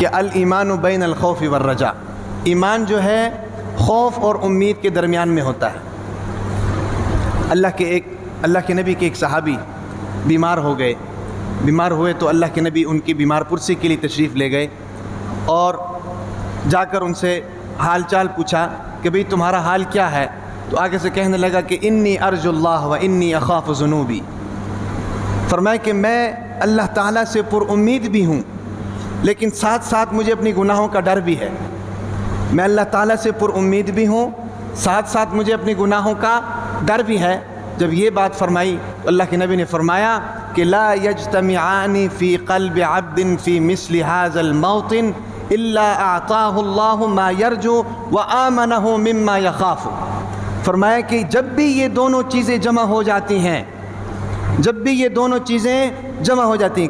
کہ الایمان بین الخوف والرجاء، ایمان جو ہے خوف اور امید کے درمیان میں ہوتا ہے۔ اللہ کے نبی کے ایک صحابی بیمار ہوئے تو اللہ کے نبی ان کی بیمار پرسی کے لیے تشریف لے گئے اور جا کر ان سے حال چال پوچھا کہ بھئی تمہارا حال کیا ہے؟ تو آگے سے کہنے لگا کہ انی ارجو اللہ و انی اخاف ذنوبی، فرمایا کہ میں اللہ تعالیٰ سے پر امید بھی ہوں لیکن ساتھ ساتھ مجھے اپنی گناہوں کا ڈر بھی ہے۔ میں اللہ تعالیٰ سے پر امید بھی ہوں، ساتھ ساتھ مجھے اپنی گناہوں کا ڈر بھی ہے۔ جب یہ بات فرمائی تو اللہ کے نبی نے فرمایا کہ لا یجتمعان فی قلب عبد فی مثل ھذا الموطن الا اعطاہ اللہ ما یرجو وآمنہ مما یخاف۔ فرمایا کہ جب بھی یہ دونوں چیزیں جمع ہو جاتی ہیں،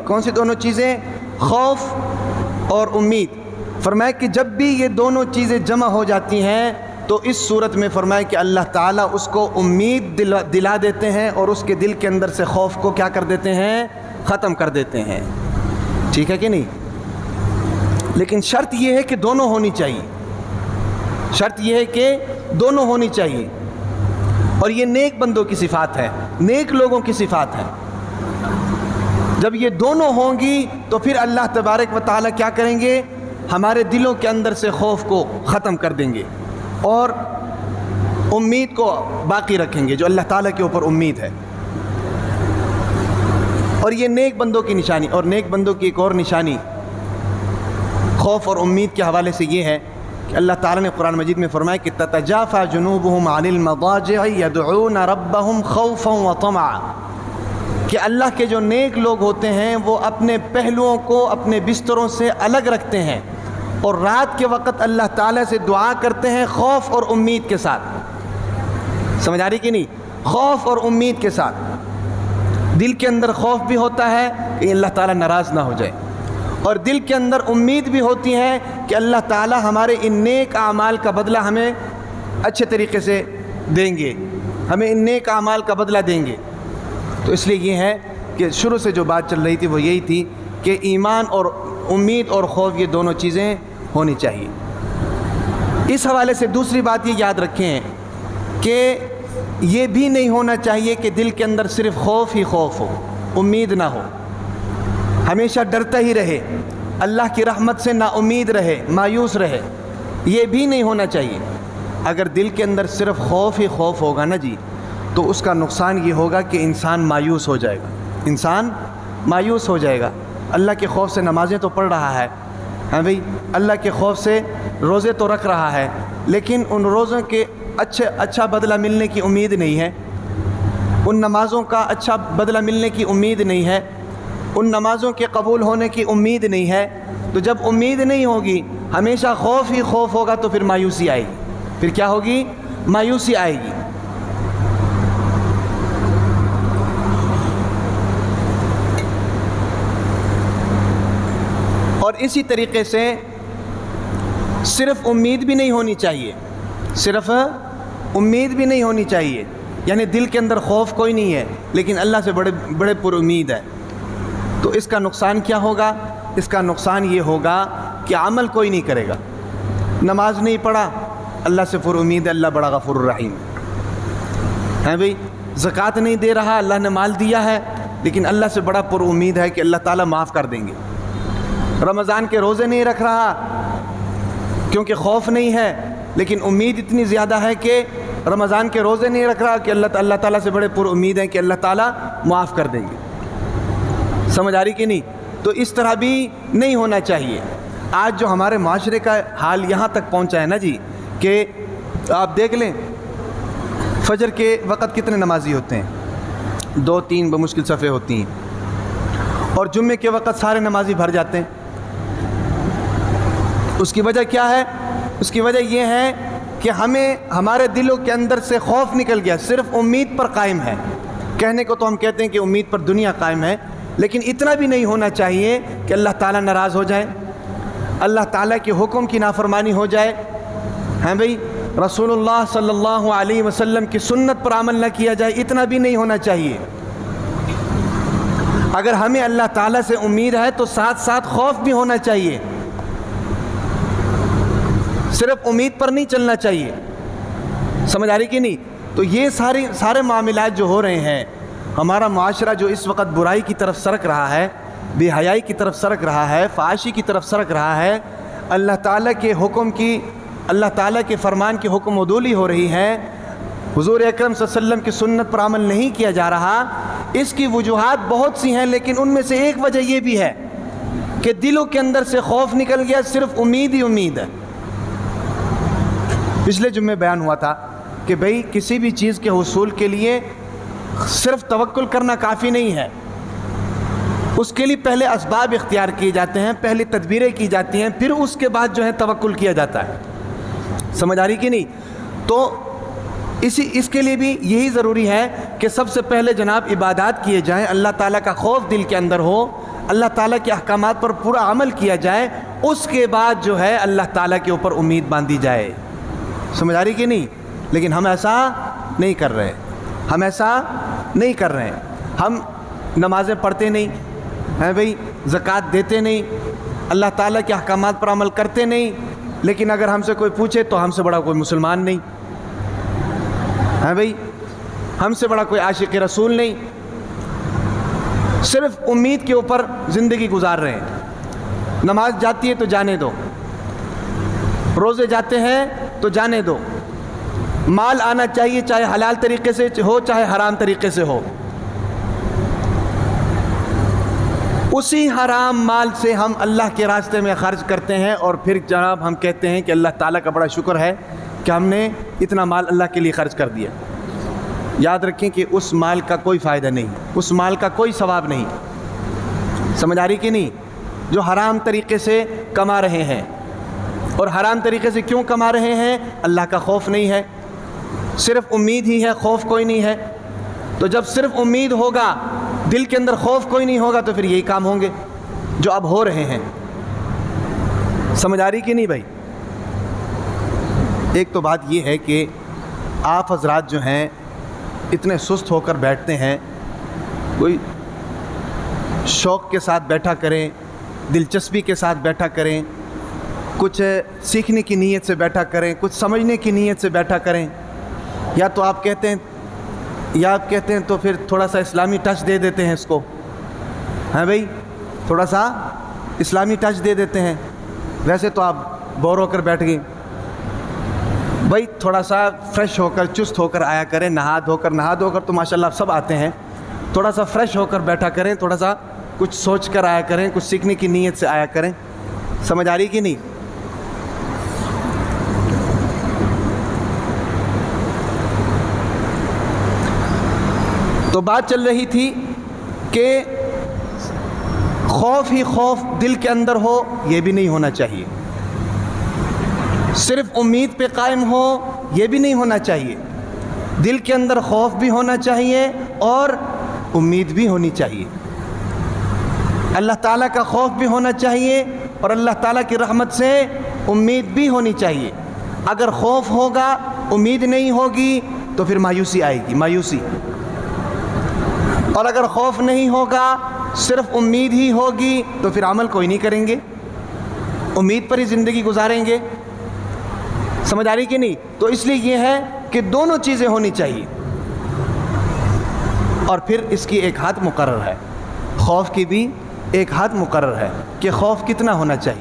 کون سی دونوں چیزیں؟ خوف اور امید۔ فرمایا کہ جب بھی یہ دونوں چیزیں جمع ہو جاتی ہیں تو اس صورت میں فرمایا کہ اللہ تعالیٰ اس کو امید دلا دیتے ہیں اور اس کے دل کے اندر سے خوف کو کیا کر دیتے ہیں؟ ختم کر دیتے ہیں۔ ٹھیک ہے کہ نہیں؟ لیکن شرط یہ ہے کہ دونوں ہونی چاہیے، اور یہ نیک بندوں کی صفات ہے، نیک لوگوں کی صفات ہے۔ جب یہ دونوں ہوں گی تو پھر اللہ تبارک و تعالیٰ کیا کریں گے؟ ہمارے دلوں کے اندر سے خوف کو ختم کر دیں گے اور امید کو باقی رکھیں گے، جو اللہ تعالیٰ کے اوپر امید ہے۔ اور یہ نیک بندوں کی نشانی، اور نیک بندوں کی ایک اور نشانی خوف اور امید کے حوالے سے یہ ہے کہ اللہ تعالیٰ نے قرآن مجید میں فرمایا کہ تتجافى جنوبهم عن المضاجع يدعون ربهم خوفا وطمعا، کہ اللہ کے جو نیک لوگ ہوتے ہیں وہ اپنے پہلوؤں کو اپنے بستروں سے الگ رکھتے ہیں اور رات کے وقت اللہ تعالیٰ سے دعا کرتے ہیں خوف اور امید کے ساتھ۔ سمجھ آ رہی کہ نہیں؟ خوف اور امید کے ساتھ۔ دل کے اندر خوف بھی ہوتا ہے کہ اللہ تعالیٰ ناراض نہ ہو جائے، اور دل کے اندر امید بھی ہوتی ہے کہ اللہ تعالیٰ ہمارے ان نیک اعمال کا بدلہ ہمیں اچھے طریقے سے دیں گے، ہمیں ان نیک اعمال کا بدلہ دیں گے۔ تو اس لیے یہ ہے کہ شروع سے جو بات چل رہی تھی وہ یہی تھی کہ ایمان اور امید اور خوف یہ دونوں چیزیں ہونی چاہیے۔ اس حوالے سے دوسری بات یہ یاد رکھیں کہ یہ بھی نہیں ہونا چاہیے کہ دل کے اندر صرف خوف ہی خوف ہو، امید نہ ہو، ہمیشہ ڈرتا ہی رہے، اللہ کی رحمت سے نا امید رہے، مایوس رہے، یہ بھی نہیں ہونا چاہیے۔ اگر دل کے اندر صرف خوف ہی خوف ہوگا نا جی، تو اس کا نقصان یہ ہوگا کہ انسان مایوس ہو جائے گا۔ اللہ کے خوف سے نمازیں تو پڑھ رہا ہے، ہاں بھئی، اللہ کے خوف سے روزے تو رکھ رہا ہے، لیکن ان روزوں کے اچھا بدلہ ملنے کی امید نہیں ہے، ان نمازوں کا اچھا بدلہ ملنے کی امید نہیں ہے، ان نمازوں کے قبول ہونے کی امید نہیں ہے۔ تو جب امید نہیں ہوگی، ہمیشہ خوف ہی خوف ہوگا، تو پھر مایوسی آئے گی۔ پھر کیا ہوگی؟ مایوسی آئے گی۔ اور اسی طریقے سے صرف امید بھی نہیں ہونی چاہیے، یعنی دل کے اندر خوف کوئی نہیں ہے لیکن اللہ سے بڑے پر امید ہے۔ تو اس کا نقصان کیا ہوگا؟ اس کا نقصان یہ ہوگا کہ عمل کوئی نہیں کرے گا، نماز نہیں پڑھا، اللہ سے پر امید ہے، اللہ بڑا غفور الرحیم ہے بھئی، زکوٰۃ نہیں دے رہا، اللہ نے مال دیا ہے لیکن اللہ سے بڑا پر امید ہے کہ اللہ تعالیٰ معاف کر دیں گے۔ رمضان کے روزے نہیں رکھ رہا کیونکہ خوف نہیں ہے، لیکن امید اتنی زیادہ ہے کہ رمضان کے روزے نہیں رکھ رہا کہ اللہ تعالیٰ سے بڑے پر امید ہیں کہ اللہ تعالیٰ معاف کر دیں گے۔ سمجھ آ رہی کہ نہیں؟ تو اس طرح بھی نہیں ہونا چاہیے۔ آج جو ہمارے معاشرے کا حال یہاں تک پہنچا ہے نا جی، کہ آپ دیکھ لیں فجر کے وقت کتنے نمازی ہوتے ہیں، 2-3 بمشکل صفیں ہوتی ہیں، اور جمعے کے وقت سارے نمازی بھر جاتے ہیں۔ اس کی وجہ کیا ہے؟ اس کی وجہ یہ ہے کہ ہمارے دلوں کے اندر سے خوف نکل گیا، صرف امید پر قائم ہے۔ کہنے کو تو ہم کہتے ہیں کہ امید پر دنیا قائم ہے، لیکن اتنا بھی نہیں ہونا چاہیے کہ اللہ تعالیٰ ناراض ہو جائے، اللہ تعالیٰ کے حکم کی نافرمانی ہو جائے، ہیں بھئی، رسول اللہ صلی اللہ علیہ وسلم کی سنت پر عمل نہ کیا جائے، اتنا بھی نہیں ہونا چاہیے۔ اگر ہمیں اللہ تعالیٰ سے امید ہے تو ساتھ ساتھ خوف بھی ہونا چاہیے، صرف امید پر نہیں چلنا چاہیے. سمجھ آ رہی کہ نہیں؟ تو یہ سارے معاملات جو ہو رہے ہیں، ہمارا معاشرہ جو اس وقت برائی کی طرف سرک رہا ہے، بے حیائی کی طرف سرک رہا ہے، فحاشی کی طرف سرک رہا ہے، اللہ تعالیٰ کے حکم کی، اللہ تعالیٰ کے فرمان کی حکم عدولی ہو رہی ہے، حضور اکرم صلی اللہ علیہ وسلم کی سنت پر عمل نہیں کیا جا رہا. اس کی وجوہات بہت سی ہیں، لیکن ان میں سے ایک وجہ یہ بھی ہے کہ دلوں کے اندر سے خوف نکل گیا، صرف امید ہی امید ہے. پچھلے جمعے بیان ہوا تھا کہ بھئی کسی بھی چیز کے حصول کے لیے صرف توکل کرنا کافی نہیں ہے، اس کے لیے پہلے اسباب اختیار کیے جاتے ہیں، پہلے تدبیریں کی جاتی ہیں، پھر اس کے بعد جو ہے توکل کیا جاتا ہے. سمجھ آ رہی کہ نہیں؟ تو اس کے لیے بھی یہی ضروری ہے کہ سب سے پہلے جناب عبادات کیے جائیں، اللہ تعالیٰ کا خوف دل کے اندر ہو، اللہ تعالیٰ کے احکامات پر پورا عمل کیا جائے، اس کے بعد جو ہے اللہ تعالیٰ کے اوپر امید باندھی جائے. سمجھ آ رہی کہ نہیں؟ لیکن ہم ایسا نہیں کر رہے، ہم ایسا نہیں کر رہے ہیں. ہم نمازیں پڑھتے نہیں ہیں بھئی، زکوٰۃ دیتے نہیں، اللہ تعالیٰ کے احکامات پر عمل کرتے نہیں، لیکن اگر ہم سے کوئی پوچھے تو ہم سے بڑا کوئی مسلمان نہیں ہے بھئی، ہم سے بڑا کوئی عاشق رسول نہیں. صرف امید کے اوپر زندگی گزار رہے ہیں. نماز جاتی ہے تو جانے دو، روزے جاتے ہیں تو جانے دو، مال آنا چاہیے چاہے حلال طریقے سے ہو چاہے حرام طریقے سے ہو. اسی حرام مال سے ہم اللہ کے راستے میں خرچ کرتے ہیں، اور پھر جناب ہم کہتے ہیں کہ اللہ تعالیٰ کا بڑا شکر ہے کہ ہم نے اتنا مال اللہ کے لیے خرچ کر دیا. یاد رکھیں کہ اس مال کا کوئی فائدہ نہیں، اس مال کا کوئی ثواب نہیں. سمجھ آ رہی کہ نہیں؟ جو حرام طریقے سے کما رہے ہیں. اور حرام طریقے سے کیوں کما رہے ہیں؟ اللہ کا خوف نہیں ہے، صرف امید ہی ہے، خوف کوئی نہیں ہے. تو جب صرف امید ہوگا، دل کے اندر خوف کوئی نہیں ہوگا، تو پھر یہی کام ہوں گے جو اب ہو رہے ہیں. سمجھ آ رہی کہ نہیں بھائی؟ ایک تو بات یہ ہے کہ آپ حضرات جو ہیں اتنے سست ہو کر بیٹھتے ہیں. کوئی شوق کے ساتھ بیٹھا کریں، دلچسپی کے ساتھ بیٹھا کریں، کچھ سیکھنے کی نیت سے بیٹھا کریں، کچھ سمجھنے کی نیت سے بیٹھا کریں. یا تو آپ کہتے ہیں تو پھر تھوڑا سا اسلامی ٹچ دے دیتے ہیں اس کو، ہیں بھئی، تھوڑا سا اسلامی ٹچ دے دیتے ہیں. ویسے تو آپ بور ہو کر بیٹھ گئے بھائی، تھوڑا سا فریش ہو کر چست ہو کر آیا کریں، نہا دھو کر تو ماشاءاللہ سب آتے ہیں. تھوڑا سا فریش ہو کر بیٹھا کریں، تھوڑا سا کچھ سوچ کر آیا کریں، کچھ سیکھنے کی نیت سے آیا کریں. سمجھ آ رہی کہ نہیں؟ تو بات چل رہی تھی کہ خوف ہی خوف دل کے اندر ہو، یہ بھی نہیں ہونا چاہیے. صرف امید پہ قائم ہو، یہ بھی نہیں ہونا چاہیے. دل کے اندر خوف بھی ہونا چاہیے اور امید بھی ہونی چاہیے. اللہ تعالیٰ کا خوف بھی ہونا چاہیے اور اللہ تعالیٰ کی رحمت سے امید بھی ہونی چاہیے. اگر خوف ہوگا، امید نہیں ہوگی تو پھر مایوسی آئے گی، مایوسی. اور اگر خوف نہیں ہوگا، صرف امید ہی ہوگی تو پھر عمل کوئی نہیں کریں گے، امید پر ہی زندگی گزاریں گے. سمجھ آ رہی کہ نہیں؟ تو اس لیے یہ ہے کہ دونوں چیزیں ہونی چاہیے. اور پھر اس کی ایک حد مقرر ہے، خوف کی بھی ایک حد مقرر ہے کہ خوف کتنا ہونا چاہیے.